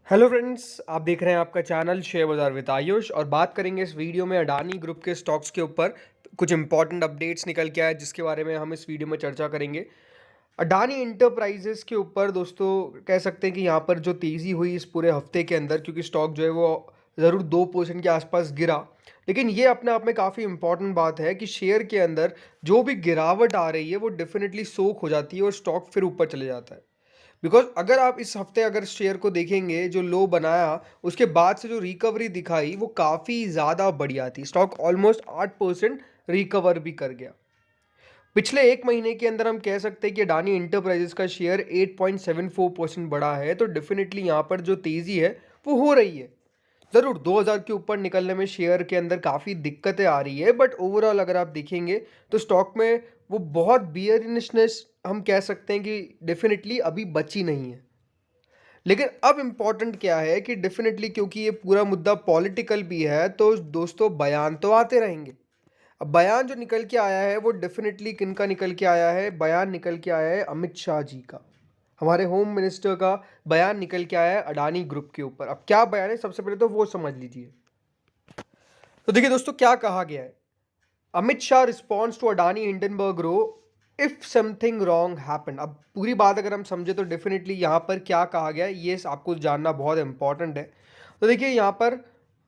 Hello friends, आप देख रहे हैं आपका चैनल शेयर बाजार विद आयुष और बात करेंगे इस वीडियो में अडानी ग्रुप के स्टॉक्स के ऊपर। कुछ इंपॉर्टेंट अपडेट्स निकल के आए जिसके बारे में हम इस वीडियो में चर्चा करेंगे। अडानी इंटरप्राइजेस के ऊपर दोस्तों कह सकते हैं कि यहाँ पर जो तेज़ी हुई इस पूरे हफ्ते के अंदर, क्योंकि स्टॉक जो है वो ज़रूर 2% के आसपास गिरा, लेकिन ये अपने आप में काफ़ी इंपॉर्टेंट बात है कि शेयर के अंदर जो भी गिरावट आ रही है वो डेफिनेटली सोख हो जाती है और स्टॉक फिर ऊपर चले जाता है। बिकॉज अगर आप इस हफ्ते अगर शेयर को देखेंगे, जो लो बनाया उसके बाद से जो रिकवरी दिखाई वो काफ़ी ज़्यादा बढ़िया थी। स्टॉक ऑलमोस्ट 8% रिकवर भी कर गया। पिछले एक महीने के अंदर हम कह सकते हैं कि अडानी इंटरप्राइजेस का शेयर 8.74% बढ़ा है। तो डेफिनेटली यहाँ पर जो तेज़ी है वो हो रही है। ज़रूर 2000 के ऊपर निकलने में शेयर के अंदर काफ़ी दिक्कतें आ रही है, बट ओवरऑल अगर आप देखेंगे तो स्टॉक में वो बहुत बियरिशनेस हम कह सकते हैं कि डेफिनेटली अभी बची नहीं है। लेकिन अब इम्पॉर्टेंट क्या है कि डेफिनेटली क्योंकि ये पूरा मुद्दा पॉलिटिकल भी है, तो दोस्तों बयान तो आते रहेंगे। अब बयान जो निकल के आया है वो डेफिनेटली किनका निकल के आया है? बयान निकल के आया है अमित शाह जी का, हमारे होम मिनिस्टर का बयान निकल के आया है अडानी ग्रुप के ऊपर। अब क्या बयान है, सबसे पहले तो वो समझ लीजिए। तो देखिए दोस्तों, क्या कहा गया है। Amit Shah response to Adani Hindenburg row if something wrong happen. अब पूरी बात अगर हम समझे तो डेफिनेटली यहाँ पर क्या कहा गया है ये आपको जानना बहुत इंपॉर्टेंट है। तो देखिए यहाँ पर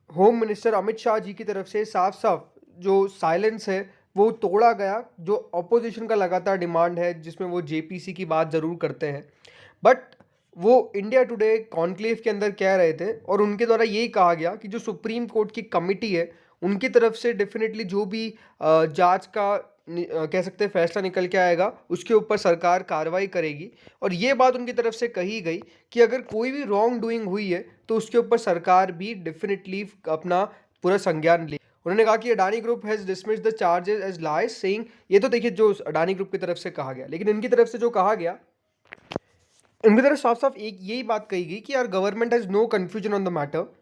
होम मिनिस्टर अमित शाह जी की तरफ से साफ साफ जो साइलेंस है वो तोड़ा गया। जो अपोजिशन का लगातार डिमांड है जिसमें वो जेपीसी की बात ज़रूर करते हैं, बट वो इंडिया टुडे कॉन्क्लेव के अंदर कह रहे थे और उनके द्वारा यही कहा गया कि जो सुप्रीम कोर्ट की कमिटी है उनकी तरफ से डेफिनेटली जो भी जांच का कह सकते हैं फैसला निकल के आएगा उसके ऊपर सरकार कार्रवाई करेगी। और ये बात उनकी तरफ से कही गई कि अगर कोई भी रॉन्ग डूइंग हुई है तो उसके ऊपर सरकार भी डेफिनेटली अपना पूरा संज्ञान ले। उन्होंने कहा कि Adani group has dismissed the charges as lies, saying, ये तो देखिए जो अडानी ग्रुप की तरफ से कहा गया, लेकिन इनकी तरफ से जो कहा गया, इनकी तरफ साफ साफ एक यही बात कही गई कि यार government has no confusion on the matter.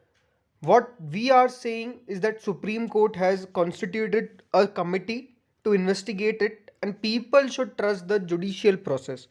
What we are saying is that Supreme Court has constituted a committee to investigate it and people should trust the judicial process।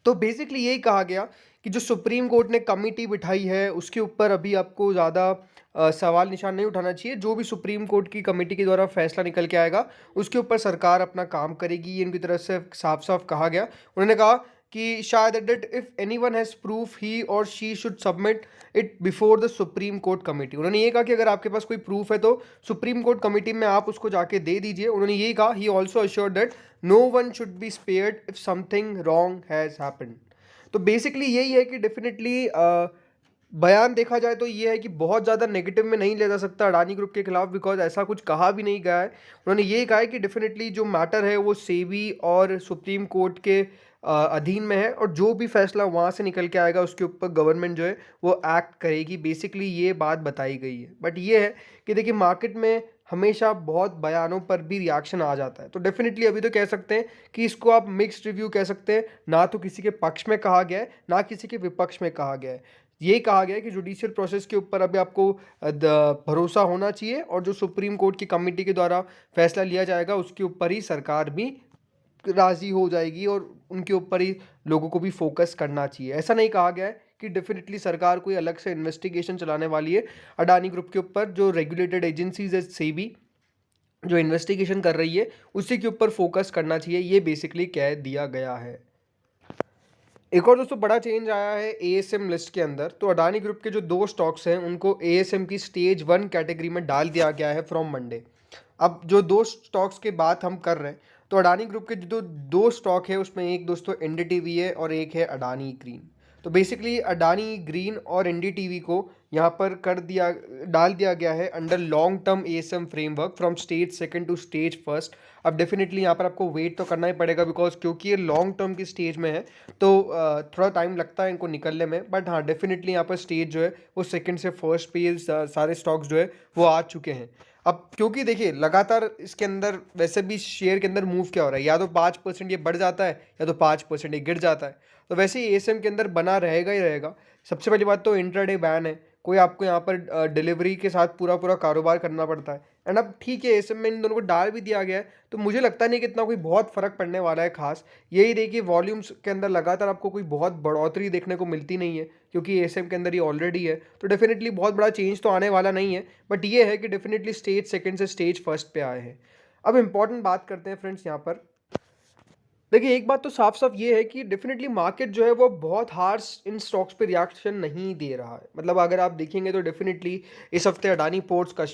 तो बेसिकली यही कहा गया कि जो सुप्रीम कोर्ट ने committee बिठाई है उसके ऊपर अभी आपको ज़्यादा सवाल निशान नहीं उठाना चाहिए। जो भी सुप्रीम कोर्ट की कमेटी के द्वारा फैसला निकल के आएगा उसके ऊपर सरकार अपना काम करेगी, ये इनकी तरफ से साफ साफ कहा गया। उन्होंने कहा कि शायद that if anyone has proof he और she should submit it before the supreme court committee. उन्होंने ये कहा कि अगर आपके पास कोई प्रूफ है तो सुप्रीम कोर्ट कमेटी में आप उसको जाके दे दीजिए। उन्होंने यही कहा, he also assured that no one should be spared if something wrong has happened. तो बेसिकली यही है कि डेफिनेटली बयान देखा जाए तो ये है कि बहुत ज़्यादा नेगेटिव में नहीं लिया जा सकता अडानी ग्रुप के खिलाफ, बिकॉज ऐसा कुछ कहा भी नहीं गया है। उन्होंने ये कहा है कि डेफिनेटली जो मैटर है वो सेबी और सुप्रीम कोर्ट के अधीन में है और जो भी फैसला वहाँ से निकल के आएगा उसके ऊपर गवर्नमेंट जो है वो एक्ट करेगी। बेसिकली ये बात बताई गई है। बट ये है कि देखिए मार्केट में हमेशा बहुत बयानों पर भी रिएक्शन आ जाता है, तो डेफिनेटली अभी तो कह सकते हैं कि इसको आप मिक्स्ड रिव्यू कह सकते हैं। ना तो किसी के पक्ष में कहा गया है ना किसी के विपक्ष में कहा गया है। यही कहा गया है कि जुडिशियल प्रोसेस के ऊपर अभी आपको भरोसा होना चाहिए और जो सुप्रीम कोर्ट की कमेटी के द्वारा फैसला लिया जाएगा उसके ऊपर ही सरकार भी राज़ी हो जाएगी और उनके ऊपर ही लोगों को भी फोकस करना चाहिए। ऐसा नहीं कहा गया है कि डेफिनेटली सरकार कोई अलग से इन्वेस्टिगेशन चलाने वाली है अडानी ग्रुप के ऊपर। जो रेगुलेटेड एजेंसीज है सेबी जो इन्वेस्टिगेशन कर रही है उसी के ऊपर फोकस करना चाहिए, ये बेसिकली कह दिया गया है। एक और दोस्तों बड़ा चेंज आया है एएसएम लिस्ट के अंदर। तो अडानी ग्रुप के जो दो स्टॉक्स हैं उनको एएसएम की स्टेज 1 कैटेगरी में डाल दिया गया है फ्रॉम मंडे। अब जो दो स्टॉक्स की बात हम कर रहे हैं तो अडानी ग्रुप के जो दो स्टॉक है उसमें एक दोस्तों एनडीटीवी है और एक है अडानी ग्रीन। तो बेसिकली अडानी ग्रीन और एनडीटीवी को यहाँ पर डाल दिया गया है under long term ASM framework from stage 2 to stage 1। अब डेफिनेटली यहाँ पर आपको वेट तो करना ही पड़ेगा बिकॉज क्योंकि ये लॉन्ग टर्म की स्टेज में है तो थोड़ा टाइम लगता है इनको निकलने में। बट हाँ डेफिनेटली यहाँ पर स्टेज जो है वो सेकंड से फर्स्ट पे ये सारे स्टॉक्स जो है वो आ चुके हैं। अब क्योंकि देखिए लगातार इसके अंदर वैसे भी शेयर के अंदर मूव क्या हो रहा है, या तो 5% ये बढ़ जाता है या तो 5% ये गिर जाता है। तो वैसे ही एएसएम के अंदर बना रहेगा ही रहेगा सबसे पहली बात तो इंट्राडे बैन है, कोई आपको यहाँ पर डिलीवरी के साथ पूरा पूरा कारोबार करना पड़ता है। एंड अब ठीक है, ऐसे में इन दोनों को डाल भी दिया गया है, तो मुझे लगता नहीं कि इतना कोई बहुत फ़र्क पड़ने वाला है खास। यही देखिए वॉल्यूम्स के अंदर लगातार आपको कोई बहुत बढ़ोतरी देखने को मिलती नहीं है, क्योंकि एसएम के अंदर ये ऑलरेडी है, तो डेफिनेटली बहुत बड़ा चेंज तो आने वाला नहीं है। बट ये है कि डेफिनेटली स्टेज सेकंड से स्टेज फर्स्ट पे आए हैं। अब इंपॉर्टेंट बात करते हैं फ्रेंड्स यहाँ पर। देखिए, एक बात तो साफ-साफ ये है कि डेफ़िनेटली मार्केट जो है वो बहुत हार्श इन स्टॉक्स पे रिएक्शन नहीं दे रहा है। मतलब अगर आप देखेंगे तो डेफ़िनेटली इस हफ़्ते अडानी पोर्ट्स का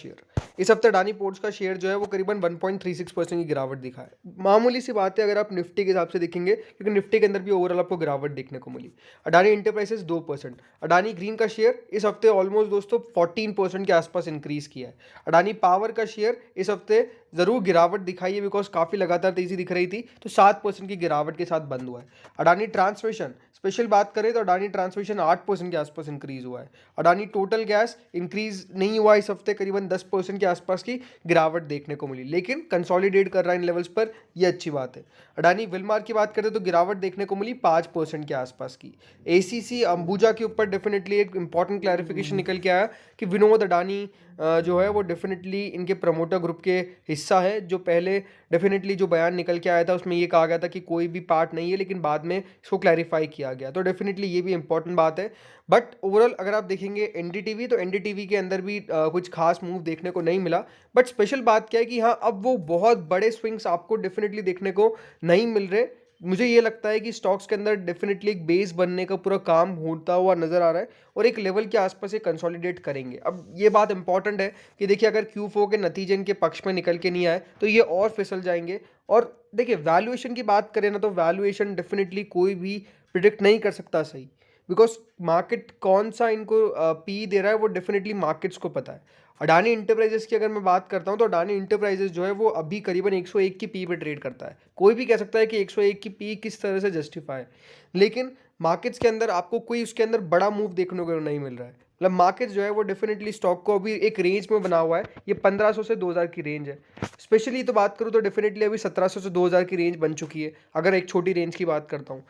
शेयर जो है वो करीबन 1.36% की गिरावट दिखा है। मामूली सी बात है अगर आप निफ्टी के हिसाब से देखेंगे, क्योंकि निफ्टी के अंदर भी ओवरऑल आपको गिरावट देखने को मिली। अडानी एंटरप्राइजेज़ 2%, अडानी ग्रीन का शेयर इस हफ़्ते ऑलमोस्ट दोस्तों 14% के आसपास इंक्रीज़ किया है। अडानी पावर का शेयर इस हफ़्ते ज़रूर गिरावट दिखाई है, बिकॉज काफ़ी लगातार तेज़ी दिख रही थी, तो 7% की गिरावट के साथ बंद हुआ है। अडानी ट्रांसमिशन स्पेशल बात करें तो अडानी ट्रांसमिशन 8% के आसपास इंक्रीज़ हुआ है। अडानी टोटल गैस इंक्रीज़ नहीं हुआ इस हफ्ते, करीबन 10% के आसपास की गिरावट देखने को मिली, लेकिन कंसोलिडेट कर रहा है इन लेवल्स पर, यह अच्छी बात है। अडानी विलमार की बात करें तो गिरावट देखने को मिली 5% के आसपास की। एसीसी अंबुजा के ऊपर डेफिनेटली एक इंपॉर्टेंट क्लैरिफिकेशन निकल के आया कि विनोद अडानी जो है वो डेफिनेटली इनके प्रमोटर ग्रुप के हिस्सा है। जो पहले डेफिनेटली जो बयान निकल के आया था उसमें ये कहा गया था कि कोई भी पार्ट नहीं है, लेकिन बाद में इसको क्लैरिफाई किया गया, तो डेफिनेटली ये भी इंपॉर्टेंट बात है। बट ओवरऑल अगर आप देखेंगे एनडीटीवी, तो एनडीटीवी के अंदर भी कुछ खास मूव देखने को नहीं मिला। बट स्पेशल बात क्या है कि हाँ, अब वो बहुत बड़े स्विंग्स आपको डेफिनेटली देखने को नहीं मिल रहे। मुझे ये लगता है कि स्टॉक्स के अंदर डेफिनेटली एक बेस बनने का पूरा काम होता हुआ नजर आ रहा है, और एक लेवल के आसपास ये कंसोलिडेट करेंगे। अब ये बात इंपॉर्टेंट है कि देखिए अगर Q4 के नतीजे इनके पक्ष में निकल के नहीं आए तो ये और फिसल जाएंगे। और देखिए वैल्यूएशन की बात करें ना, तो वैल्यूएशन डेफिनेटली कोई भी प्रिडिक्ट नहीं कर सकता सही, बिकॉज मार्केट कौन सा इनको पी दे रहा है वो डेफिनेटली मार्केट्स को पता है। अडानी इंटरप्राइजेस की अगर मैं बात करता हूँ तो अडानी इंटरप्राइजेस जो है वो अभी करीबन 101 की पी पे ट्रेड करता है। कोई भी कह सकता है कि 101 की पी किस तरह से जस्टिफाई है, लेकिन मार्केट्स के अंदर आपको कोई उसके अंदर बड़ा मूव देखने को नहीं मिल रहा है। मतलब मार्केट्स जो है वो डेफिनेटली स्टॉक को अभी एक रेंज में बना हुआ है, ये 1500 से 2000 की रेंज है। स्पेशली तो बात करूँ तो डेफिनेटली अभी 1700 से 2000 की रेंज बन चुकी है, अगर एक छोटी रेंज की बात करता हूँ।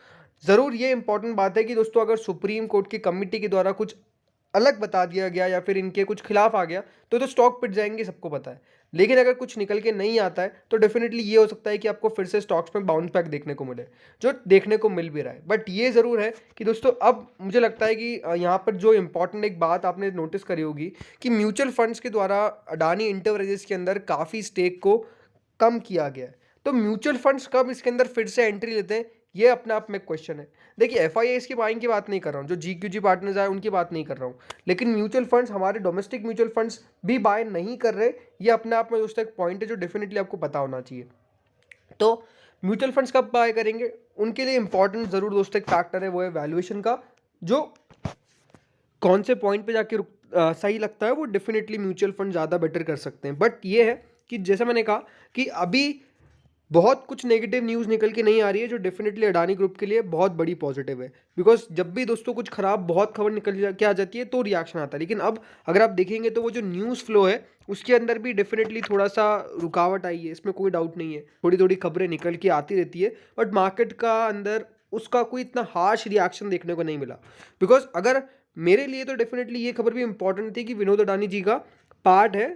ज़रूर ये इंपॉर्टेंट बात है कि दोस्तों अगर सुप्रीम कोर्ट की कमिटी के द्वारा कुछ अलग बता दिया गया या फिर इनके कुछ खिलाफ आ गया तो स्टॉक पिट जाएंगे, सबको पता है। लेकिन अगर कुछ निकल के नहीं आता है तो डेफिनेटली ये हो सकता है कि आपको फिर से स्टॉक्स में बाउंस बैक देखने को मिले, जो देखने को मिल भी रहा है। बट ये ज़रूर है कि दोस्तों अब मुझे लगता है कि यहाँ पर जो इंपॉर्टेंट एक बात आपने नोटिस करी होगी कि म्यूचुअल फंड्स के द्वारा अडानी इंटरप्राइजेस के अंदर काफ़ी स्टेक को कम किया गया है। तो म्यूचुअल फंड्स कब इसके अंदर फिर से एंट्री लेते हैं, ये अपने आप में एक क्वेश्चन है। देखिए एफआईआईस की बाइंग की बात नहीं कर रहा हूँ, जो जीक्यूजी पार्टनर्स आए उनकी बात नहीं कर रहा हूँ, लेकिन म्यूचुअल फंड्स, हमारे डोमेस्टिक म्यूचुअल फंड्स भी बाय नहीं कर रहे, ये अपने आप में दोस्तों एक पॉइंट है जो डेफिनेटली आपको पता होना चाहिए। तो म्यूचुअल फंड्स कब बाय करेंगे, उनके लिए इंपॉर्टेंट ज़रूर दोस्तों एक फैक्टर है, वो है वैल्यूएशन का। जो कौन से पॉइंट पे जाके सही लगता है वो डेफिनेटली म्यूचुअल फंड ज़्यादा बेटर कर सकते हैं। बट ये है कि जैसा मैंने कहा कि अभी बहुत कुछ नेगेटिव न्यूज़ निकल के नहीं आ रही है, जो डेफिनेटली अडानी ग्रुप के लिए बहुत बड़ी पॉजिटिव है। बिकॉज जब भी दोस्तों कुछ खराब बहुत खबर के आ जाती है तो रिएक्शन आता है, लेकिन अब अगर आप देखेंगे तो वो जो न्यूज़ फ्लो है उसके अंदर भी डेफिनेटली थोड़ा सा रुकावट आई है, इसमें कोई डाउट नहीं है। थोड़ी थोड़ी खबरें निकल के आती रहती है, बट मार्केट का अंदर उसका कोई इतना हार्श रिएक्शन देखने को नहीं मिला। बिकॉज अगर मेरे लिए तो डेफिनेटली ये खबर भी इंपॉर्टेंट थी कि विनोद अडानी जी का पार्ट है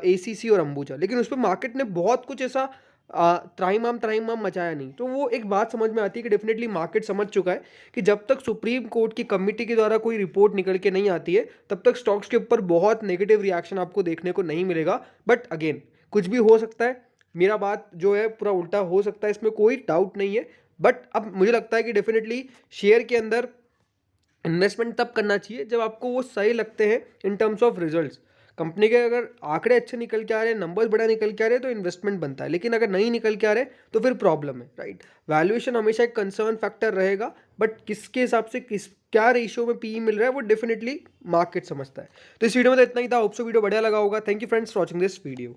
एसीसी और अंबुजा, लेकिन उस पर मार्केट ने बहुत कुछ ऐसा त्राहिमाम मचाया नहीं। तो वो एक बात समझ में आती है कि डेफिनेटली मार्केट समझ चुका है कि जब तक सुप्रीम कोर्ट की कमेटी के द्वारा कोई रिपोर्ट निकल के नहीं आती है तब तक स्टॉक्स के ऊपर बहुत नेगेटिव रिएक्शन आपको देखने को नहीं मिलेगा। बट अगेन कुछ भी हो सकता है, मेरा बात जो है पूरा उल्टा हो सकता है, इसमें कोई डाउट नहीं है। बट अब मुझे लगता है कि डेफिनेटली शेयर के अंदर इन्वेस्टमेंट तब करना चाहिए जब आपको वो सही लगते हैं in terms of results. Company के अगर आंकड़े अच्छे निकल के आ रहे हैं, नंबर्स बड़ा निकल के आ रहे हैं तो इन्वेस्टमेंट बनता है, लेकिन अगर नहीं निकल के आ रहे तो फिर प्रॉब्लम है, राइट। वैल्यूएशन हमेशा एक कंसर्न फैक्टर रहेगा, बट किसके हिसाब से किस क्या रेशियो में पी मिल रहा है वो डेफिनेटली मार्केट समझता है। तो इस वीडियो में तो इतना ही था। होप सो वीडियो बढ़िया लगा होगा। Thank you friends for watching this video.